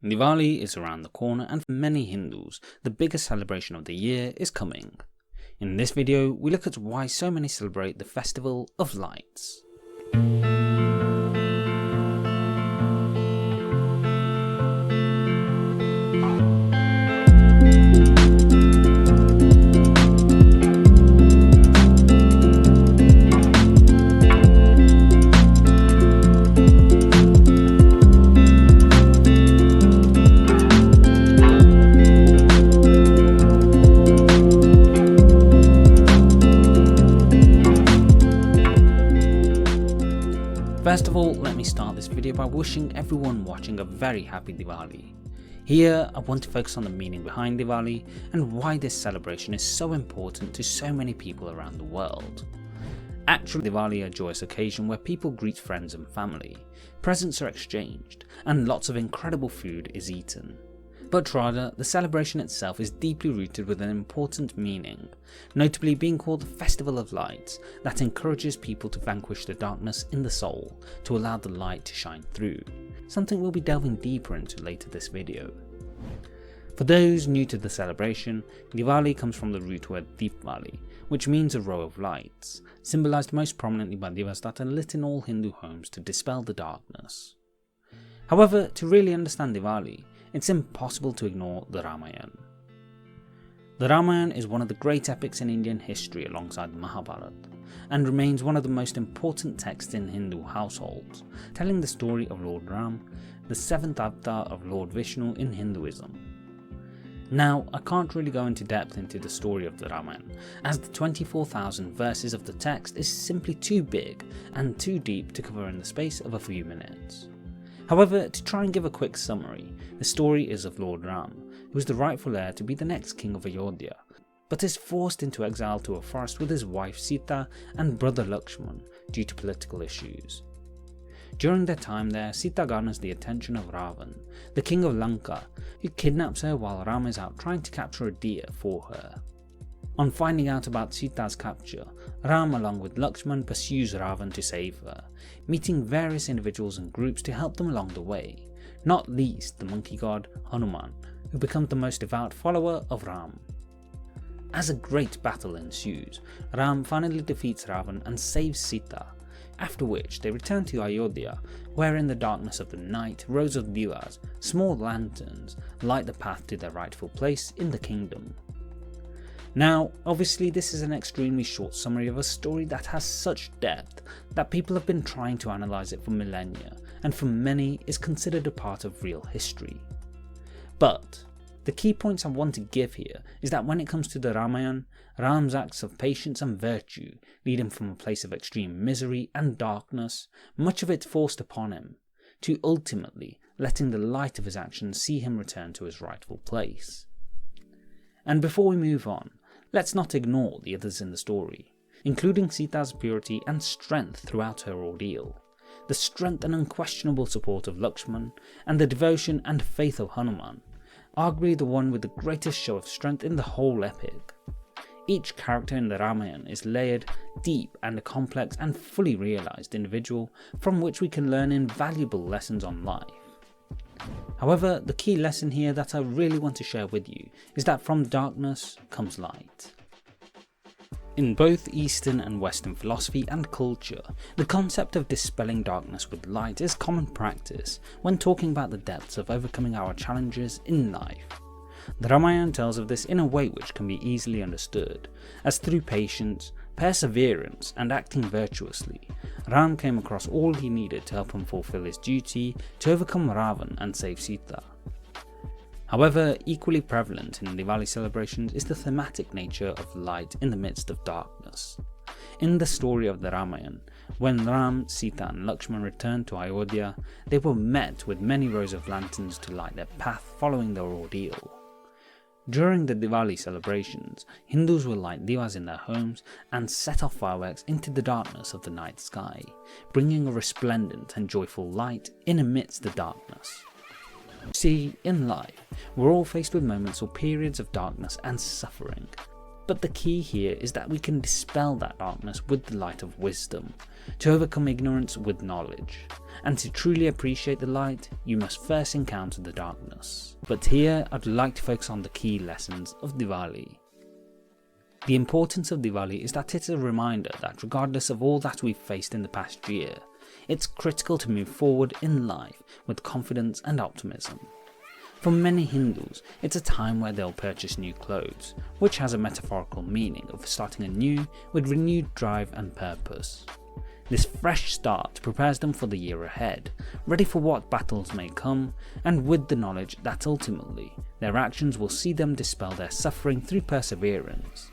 Diwali is around the corner, and for many Hindus, the biggest celebration of the year is coming. In this video, we look at why so many celebrate the Festival of Lights. First of all, let me start this video by wishing everyone watching a very happy Diwali. Here, I want to focus on the meaning behind Diwali and why this celebration is so important to so many people around the world. Actually, Diwali is a joyous occasion where people greet friends and family, presents are exchanged, and lots of incredible food is eaten. But rather, the celebration itself is deeply rooted with an important meaning, notably being called the Festival of Lights, that encourages people to vanquish the darkness in the soul to allow the light to shine through, something we'll be delving deeper into later this video. For those new to the celebration, Diwali comes from the root word Deepavali, which means a row of lights, symbolised most prominently by divas that are lit in all Hindu homes to dispel the darkness. However, to really understand Diwali, it's impossible to ignore the Ramayana. The Ramayana is one of the great epics in Indian history alongside the Mahabharata, and remains one of the most important texts in Hindu households, telling the story of Lord Ram, the seventh avatar of Lord Vishnu in Hinduism. Now, I can't really go into depth into the story of the Ramayana, as the 24,000 verses of the text is simply too big and too deep to cover in the space of a few minutes. However, to try and give a quick summary, the story is of Lord Ram, who is the rightful heir to be the next king of Ayodhya, but is forced into exile to a forest with his wife Sita and brother Lakshman due to political issues. During their time there, Sita garners the attention of Ravan, the king of Lanka, who kidnaps her while Ram is out trying to capture a deer for her. On finding out about Sita's capture, Ram along with Lakshman pursues Ravan to save her, meeting various individuals and groups to help them along the way, not least the monkey god Hanuman, who becomes the most devout follower of Ram. As a great battle ensues, Ram finally defeats Ravan and saves Sita, after which they return to Ayodhya, where in the darkness of the night, rows of divas, small lanterns, light the path to their rightful place in the kingdom. Now, obviously this is an extremely short summary of a story that has such depth that people have been trying to analyse it for millennia, and for many is considered a part of real history. But the key points I want to give here is that when it comes to the Ramayana, Ram's acts of patience and virtue lead him from a place of extreme misery and darkness, much of it forced upon him, to ultimately letting the light of his actions see him return to his rightful place. And before we move on, let's not ignore the others in the story, including Sita's purity and strength throughout her ordeal, the strength and unquestionable support of Lakshman, and the devotion and faith of Hanuman, arguably the one with the greatest show of strength in the whole epic. Each character in the Ramayana is layered, deep and a complex and fully realised individual from which we can learn invaluable lessons on life. However, the key lesson here that I really want to share with you is that from darkness comes light. In both Eastern and Western philosophy and culture, the concept of dispelling darkness with light is common practice when talking about the depths of overcoming our challenges in life. The Ramayana tells of this in a way which can be easily understood, as through patience, perseverance and acting virtuously, Ram came across all he needed to help him fulfill his duty to overcome Ravan and save Sita. However, equally prevalent in Diwali celebrations is the thematic nature of light in the midst of darkness. In the story of the Ramayana, when Ram, Sita and Lakshman returned to Ayodhya, they were met with many rows of lanterns to light their path following their ordeal. During the Diwali celebrations, Hindus will light divas in their homes and set off fireworks into the darkness of the night sky, bringing a resplendent and joyful light in amidst the darkness. See, in life, we're all faced with moments or periods of darkness and suffering, but the key here is that we can dispel that darkness with the light of wisdom, to overcome ignorance with knowledge, and to truly appreciate the light, you must first encounter the darkness. But here I'd like to focus on the key lessons of Diwali. The importance of Diwali is that it's a reminder that regardless of all that we've faced in the past year, it's critical to move forward in life with confidence and optimism. For many Hindus, it's a time where they'll purchase new clothes, which has a metaphorical meaning of starting anew with renewed drive and purpose. This fresh start prepares them for the year ahead, ready for what battles may come, and with the knowledge that ultimately, their actions will see them dispel their suffering through perseverance.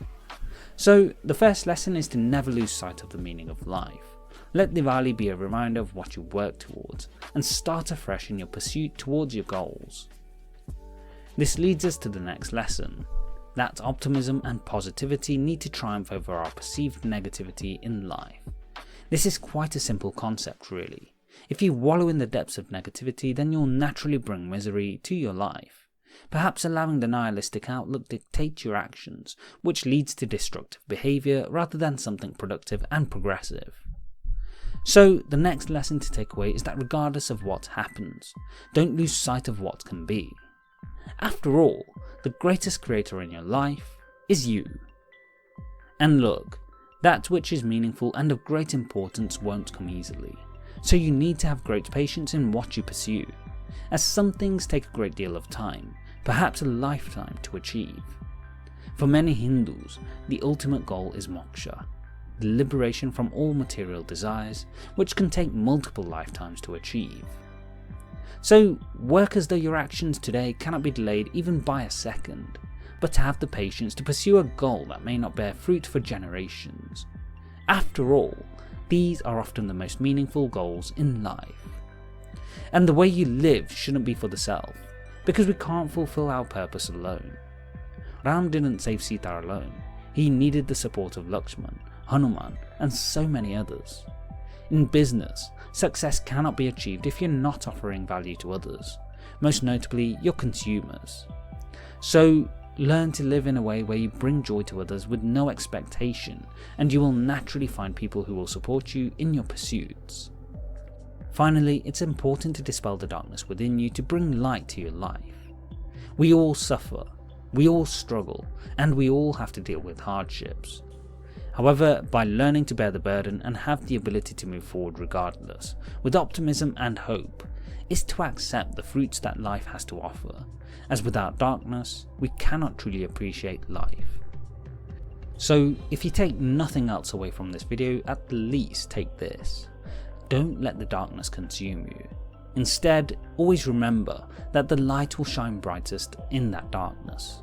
So, the first lesson is to never lose sight of the meaning of life. Let Diwali be a reminder of what you work towards, and start afresh in your pursuit towards your goals. This leads us to the next lesson, that optimism and positivity need to triumph over our perceived negativity in life. This is quite a simple concept really. If you wallow in the depths of negativity, then you'll naturally bring misery to your life, perhaps allowing the nihilistic outlook dictate your actions, which leads to destructive behaviour rather than something productive and progressive. So the next lesson to take away is that regardless of what happens, don't lose sight of what can be. After all, the greatest creator in your life is you. And look, that which is meaningful and of great importance won't come easily, so you need to have great patience in what you pursue, as some things take a great deal of time, perhaps a lifetime to achieve. For many Hindus, the ultimate goal is moksha, the liberation from all material desires, which can take multiple lifetimes to achieve. So work as though your actions today cannot be delayed even by a second, but to have the patience to pursue a goal that may not bear fruit for generations. After all, these are often the most meaningful goals in life. And the way you live shouldn't be for the self, because we can't fulfill our purpose alone. Ram didn't save Sita alone, he needed the support of Lakshman, Hanuman, and so many others. In business, success cannot be achieved if you're not offering value to others, most notably your consumers. So learn to live in a way where you bring joy to others with no expectation, and you will naturally find people who will support you in your pursuits. Finally, it's important to dispel the darkness within you to bring light to your life. We all suffer, we all struggle, and we all have to deal with hardships. However, by learning to bear the burden and have the ability to move forward regardless, with optimism and hope, is to accept the fruits that life has to offer, as without darkness, we cannot truly appreciate life. So if you take nothing else away from this video, at least take this. Don't let the darkness consume you. Instead, always remember that the light will shine brightest in that darkness.